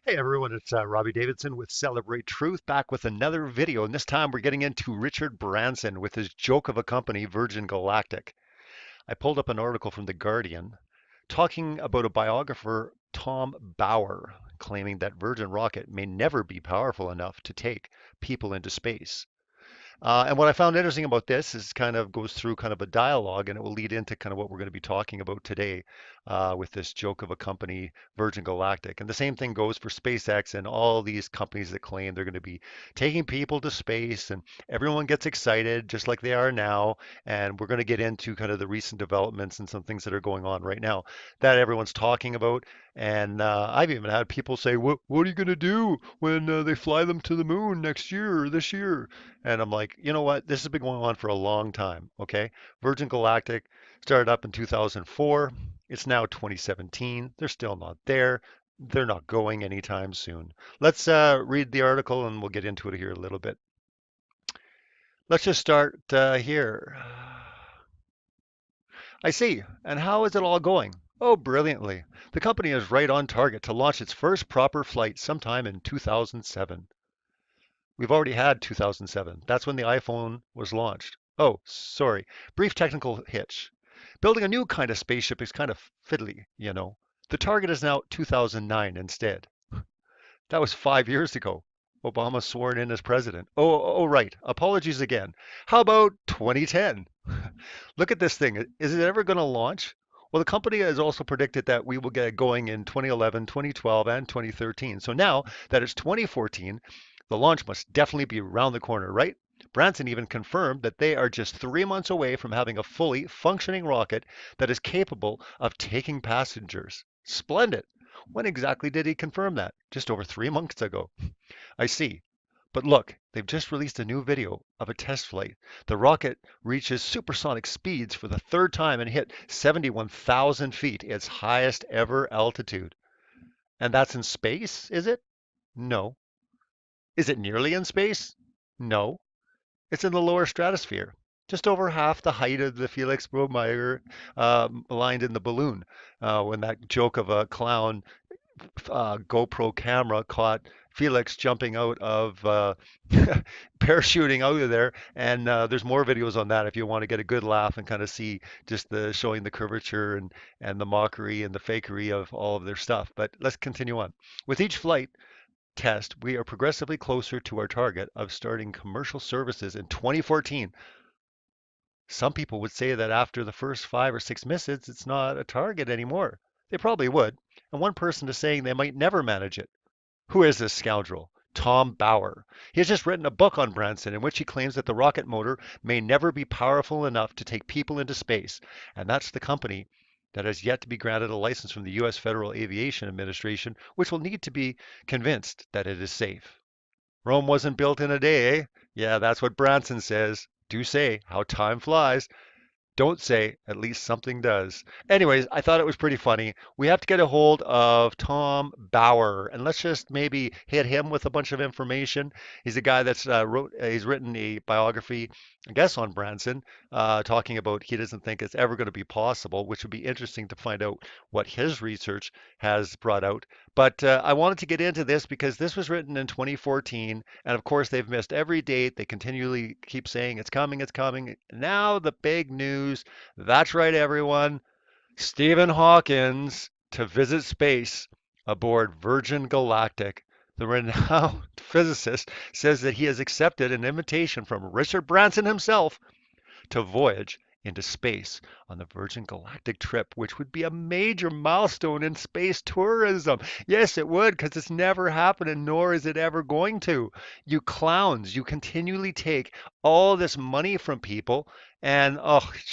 Hey everyone, it's Robbie Davidson with Celebrate Truth back with another video. And this time we're getting into Richard Branson with his joke of a company, Virgin Galactic. I pulled up an article from The Guardian talking about a biographer, Tom Bauer, claiming that Virgin Rocket may never be powerful enough to take people into space. And what I found interesting about this is kind of goes through kind of a dialogue, and it will lead into kind of what we're going to be talking about today with this joke of a company, Virgin Galactic. And the same thing goes for SpaceX and all these companies that claim they're going to be taking people to space, and everyone gets excited just like they are now. And we're going to get into kind of the recent developments and some things that are going on right now that everyone's talking about. And I've even had people say, "What are you going to do when they fly them to the moon next year or this year?" And I'm like, you know what? This has been going on for a long time. Okay. Virgin Galactic started up in 2004. It's now 2017. They're still not there. They're not going anytime soon. Let's read the article and we'll get into it here a little bit. Let's just start here. I see. And how is it all going? Oh, brilliantly. The company is right on target to launch its first proper flight sometime in 2007. We've already had 2007. That's when the iPhone was launched. Oh, sorry. Brief technical hitch. Building a new kind of spaceship is kind of fiddly, you know. The target is now 2009 instead. That was 5 years ago. Obama sworn in as president. Oh, right. Apologies again. How about 2010? Look at this thing. Is it ever going to launch? Well, the company has also predicted that we will get it going in 2011, 2012, and 2013. So now that it's 2014, the launch must definitely be around the corner, right? Branson even confirmed that they are just 3 months away from having a fully functioning rocket that is capable of taking passengers. Splendid. When exactly did he confirm that? Just over 3 months ago. I see. But look, they've just released a new video of a test flight. The rocket reaches supersonic speeds for the third time and hit 71,000 feet, its highest ever altitude. And that's in space, is it? No. Is it nearly in space? No. It's in the lower stratosphere, just over half the height of the Felix Bromeyer aligned in the balloon. When that joke of a clown GoPro camera caught Felix jumping out of parachuting out of there. And there's more videos on that if you want to get a good laugh and kind of see just the showing the curvature and the mockery and the fakery of all of their stuff. But let's continue on. With each flight test, we are progressively closer to our target of starting commercial services in 2014. Some people would say that after the first 5 or 6 misses, it's not a target anymore. They probably would. And one person is saying they might never manage it. Who is this scoundrel? Tom Bauer. He has just written a book on Branson in which he claims that the rocket motor may never be powerful enough to take people into space. And that's the company that has yet to be granted a license from the U.S. Federal Aviation Administration, which will need to be convinced that it is safe. Rome wasn't built in a day, eh? Yeah, that's what Branson says. Do say how time flies. Don't say, at least something does. Anyways, I thought it was pretty funny. We have to get a hold of Tom Bauer, and let's just maybe hit him with a bunch of information. He's a guy that's he's written a biography, I guess, on Branson, talking about he doesn't think it's ever going to be possible, which would be interesting to find out what his research has brought out. But I wanted to get into this because this was written in 2014, and of course they've missed every date. They continually keep saying it's coming, it's coming. Now the big news. That's right, everyone. Stephen Hawkins to visit space aboard Virgin Galactic. The renowned physicist says that he has accepted an invitation from Richard Branson himself to voyage into space on the Virgin Galactic trip, which would be a major milestone in space tourism. Yes, it would, because it's never happened, and nor is it ever going to. You clowns, you continually take all this money from people, and oh, it's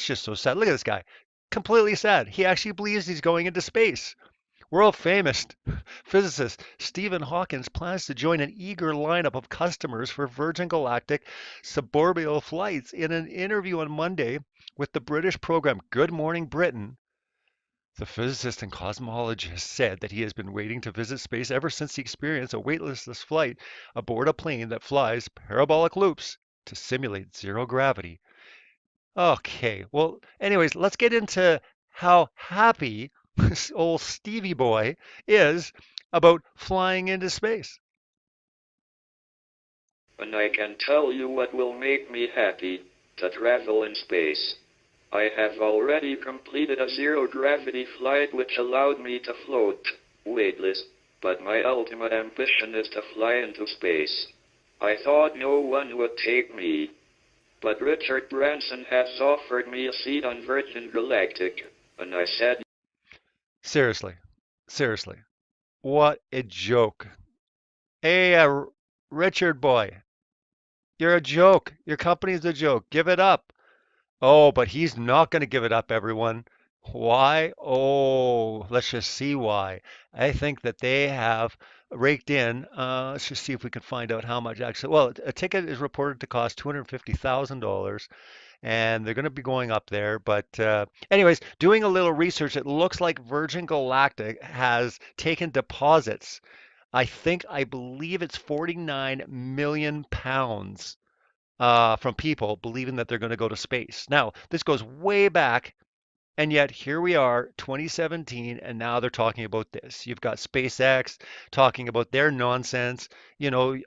just so sad. Look at this guy. Completely sad. He actually believes he's going into space. World famous physicist Stephen Hawkins plans to join an eager lineup of customers for Virgin Galactic suborbital flights. In an interview on Monday with the British program Good Morning Britain, the physicist and cosmologist said that he has been waiting to visit space ever since he experienced a weightless flight aboard a plane that flies parabolic loops to simulate zero gravity. Okay, well, anyways, let's get into how happy old Stevie boy is about flying into space. And I can tell you what will make me happy: to travel in space. I have already completed a zero-gravity flight which allowed me to float, weightless, but my ultimate ambition is to fly into space. I thought no one would take me, but Richard Branson has offered me a seat on Virgin Galactic, and I said, Seriously, seriously, what a joke. Hey, Richard boy, you're a joke. Your company's a joke. Give it up. Oh, but he's not going to give it up, everyone. Why? Oh, let's just see why. I think that they have raked in. Let's just see if we can find out how much actually. Well, a ticket is reported to cost $250,000, and they're going to be going up there. But, anyways, doing a little research, it looks like Virgin Galactic has taken deposits. I believe it's 49 million pounds from people believing that they're going to go to space. Now, this goes way back, and yet here we are, 2017, and now they're talking about this. You've got SpaceX talking about their nonsense, you know,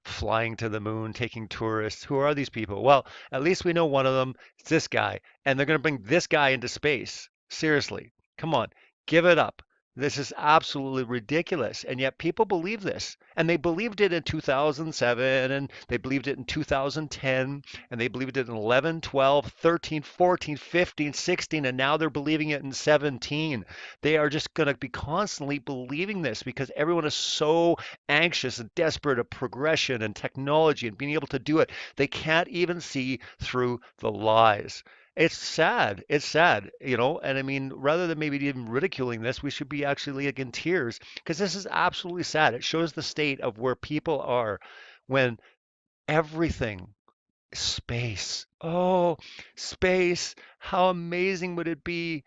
flying to the moon, taking tourists. Who are these people? Well, at least we know one of them. It's this guy, and they're going to bring this guy into space. Seriously, come on, give it up. This is absolutely ridiculous. And yet people believe this. And they believed it in 2007, and they believed it in 2010, and they believed it in 11, 12, 13, 14, 15, 16, and now they're believing it in 17. They are just going to be constantly believing this because everyone is so anxious and desperate of progression and technology and being able to do it. They can't even see through the lies. It's sad. It's sad, and I mean, rather than maybe even ridiculing this, we should be actually like in tears because this is absolutely sad. It shows the state of where people are when everything space. Oh, space. How amazing would it be,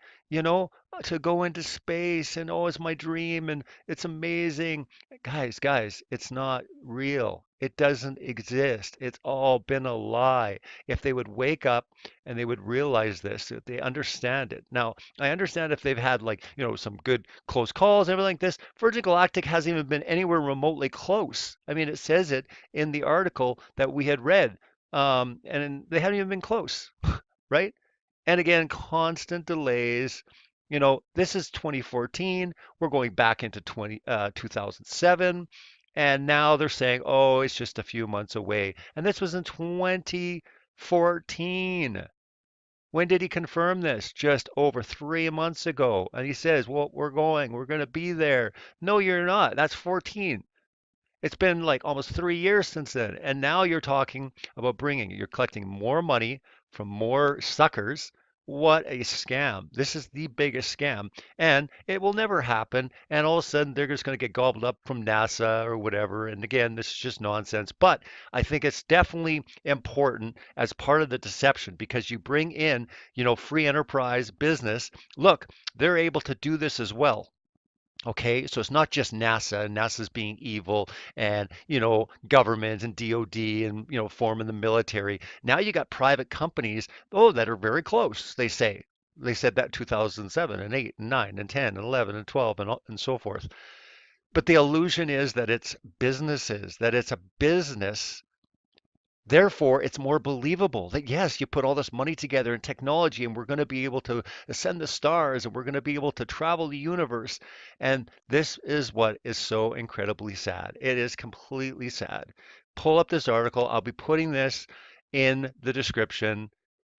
to go into space and oh, it's my dream and it's amazing. Guys, it's not real. It doesn't exist. It's all been a lie. If they would wake up and they would realize this, if they understand it. Now, I understand if they've had like, some good close calls and everything like this. Virgin Galactic hasn't even been anywhere remotely close. I mean, it says it in the article that we had read and they haven't even been close, right? And again, constant delays. This is 2014. We're going back into 2007. And now they're saying, oh, it's just a few months away. And this was in 2014. When did he confirm this? Just over 3 months ago. And he says, well, we're going to be there. No, you're not. That's 14. It's been like almost 3 years since then. And now you're talking about you're collecting more money from more suckers. What a scam. This is the biggest scam. And it will never happen. And all of a sudden, they're just going to get gobbled up from NASA or whatever. And again, this is just nonsense. But I think it's definitely important as part of the deception because you bring in, free enterprise business. Look, they're able to do this as well. Okay, so it's not just NASA, and NASA's being evil, and government and DoD, and forming the military. Now you got private companies, that are very close. They said that 2007 and 8 and 9 and 10 and 11 and 12 and so forth. But the illusion is that it's businesses, that it's a business. Therefore, it's more believable that yes, you put all this money together in technology and we're going to be able to ascend the stars and we're going to be able to travel the universe. And this is what is so incredibly sad. It is completely sad. Pull up this article. I'll be putting this in the description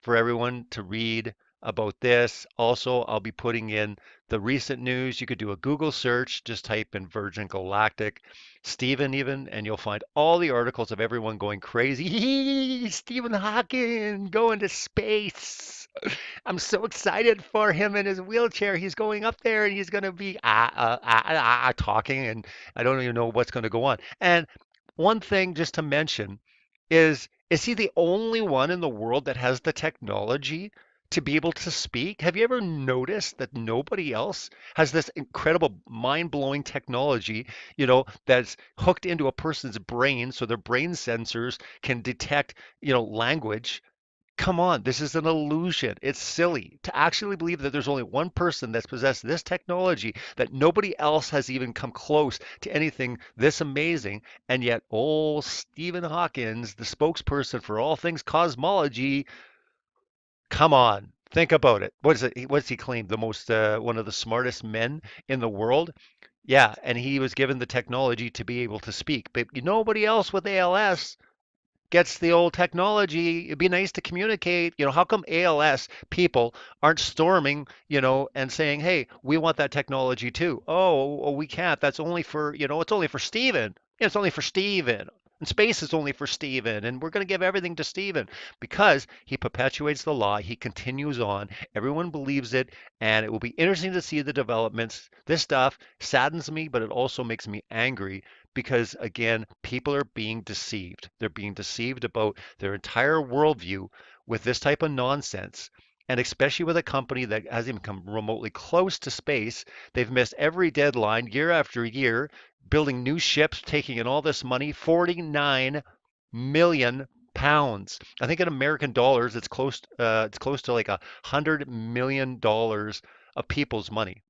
for everyone to read about this. Also, I'll be putting in the recent news. You could do a Google search, just type in Virgin Galactic, Stephen even, and you'll find all the articles of everyone going crazy. Stephen Hawking going to space. I'm so excited for him in his wheelchair. He's going up there and he's going to be talking, and I don't even know what's going to go on. And one thing just to mention is he the only one in the world that has the technology to be able to speak? Have you ever noticed that nobody else has this incredible mind-blowing technology, that's hooked into a person's brain so their brain sensors can detect, language? Come on, this is an illusion. It's silly to actually believe that there's only one person that's possessed this technology, that nobody else has even come close to anything this amazing. And yet, old Stephen Hawkins, the spokesperson for all things cosmology, come on, think about it. What is it? What's he claimed? The most, one of the smartest men in the world? Yeah, and he was given the technology to be able to speak. But nobody else with ALS gets the old technology. It'd be nice to communicate. How come ALS people aren't storming, and saying, "Hey, we want that technology too." Oh, we can't. That's only for, it's only for Steven. Yeah, it's only for Steven. And space is only for Steven. And we're going to give everything to Steven because he perpetuates the lie. He continues on. Everyone believes it. And it will be interesting to see the developments. This stuff saddens me, but it also makes me angry because again, people are being deceived. They're being deceived about their entire worldview with this type of nonsense. And especially with a company that hasn't even come remotely close to space, they've missed every deadline year after year, building new ships, taking in all this money, 49 million pounds. I think in American dollars, it's close to like $100 million of people's money.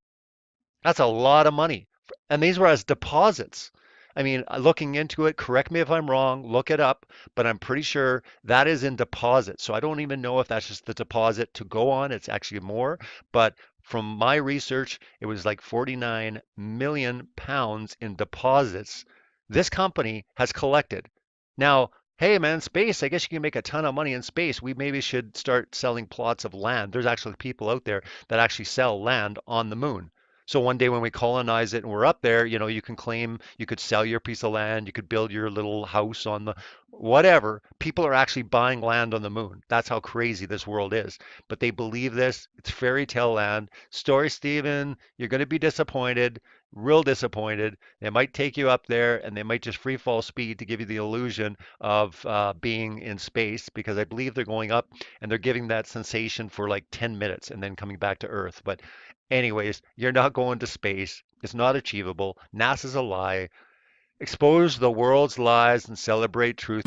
That's a lot of money. And these were as deposits. I mean, looking into it, correct me if I'm wrong, look it up, but I'm pretty sure that is in deposit. So I don't even know if that's just the deposit to go on. It's actually more. But from my research, it was like 49 million pounds in deposits this company has collected. Now, hey man, space, I guess you can make a ton of money in space. We maybe should start selling plots of land. There's actually people out there that actually sell land on the moon. So one day when we colonize it and we're up there, you can claim, you could sell your piece of land, you could build your little house on the whatever. People are actually buying land on the moon. That's how crazy this world is. But they believe this. It's fairy tale land. Story, Stephen, you're going to be disappointed, real disappointed. They might take you up there and they might just free fall speed to give you the illusion of being in space because I believe they're going up and they're giving that sensation for like 10 minutes and then coming back to Earth. But anyways, you're not going to space. It's not achievable. NASA's a lie. Expose the world's lies and celebrate truth.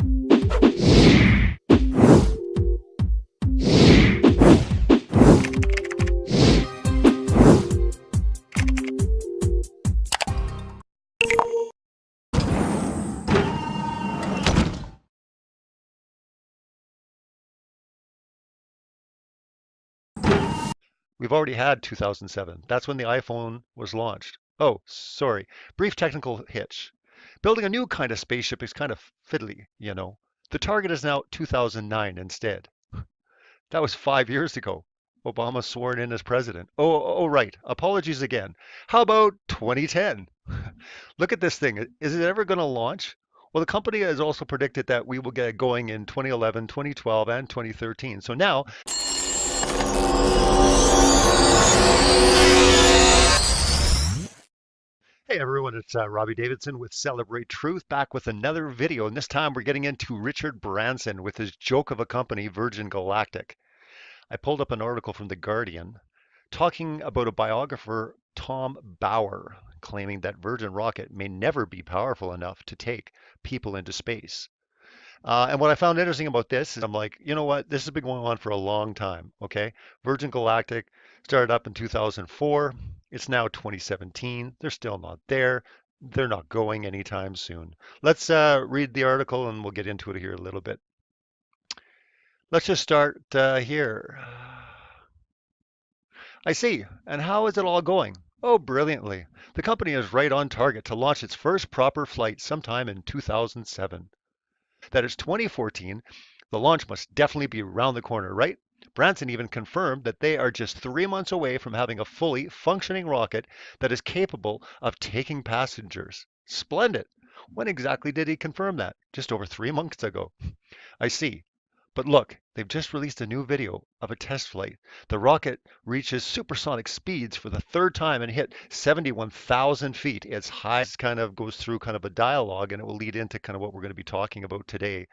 We've already had 2007. That's when the iPhone was launched. Oh, sorry. Brief technical hitch. Building a new kind of spaceship is kind of fiddly. The target is now 2009 instead. That was 5 years ago. Obama sworn in as president. Oh, right. Apologies again. How about 2010? Look at this thing. Is it ever going to launch? Well, the company has also predicted that we will get going in 2011, 2012, and 2013. So now, hey everyone, it's Robbie Davidson with Celebrate Truth back with another video. And this time we're getting into Richard Branson with his joke of a company, Virgin Galactic. I pulled up an article from The Guardian talking about a biographer, Tom Bauer, claiming that Virgin Rocket may never be powerful enough to take people into space. And what I found interesting about this is I'm like, you know what? This has been going on for a long time. Okay. Virgin Galactic started up in 2004. It's now 2017. They're still not there. They're not going anytime soon. Let's read the article and we'll get into it here a little bit. Let's just start here. I see. And how is it all going? Oh, brilliantly. The company is right on target to launch its first proper flight sometime in 2007. That is 2014. The launch must definitely be around the corner, right? Branson even confirmed that they are just 3 months away from having a fully functioning rocket that is capable of taking passengers. Splendid. When exactly did he confirm that? Just over 3 months ago. I see. But look, they've just released a new video of a test flight. The rocket reaches supersonic speeds for the third time and hit 71,000 feet. Its high kind of goes through kind of a dialogue, and it will lead into kind of what we're going to be talking about today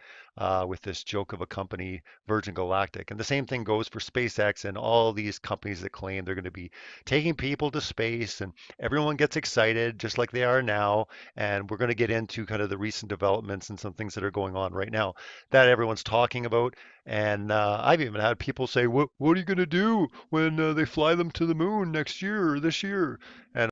with this joke of a company, Virgin Galactic. And the same thing goes for SpaceX and all these companies that claim they're going to be taking people to space, and everyone gets excited just like they are now. And we're going to get into kind of the recent developments and some things that are going on right now that everyone's talking about. And I've even had people say, what are you going to do when they fly them to the moon next year or this year? And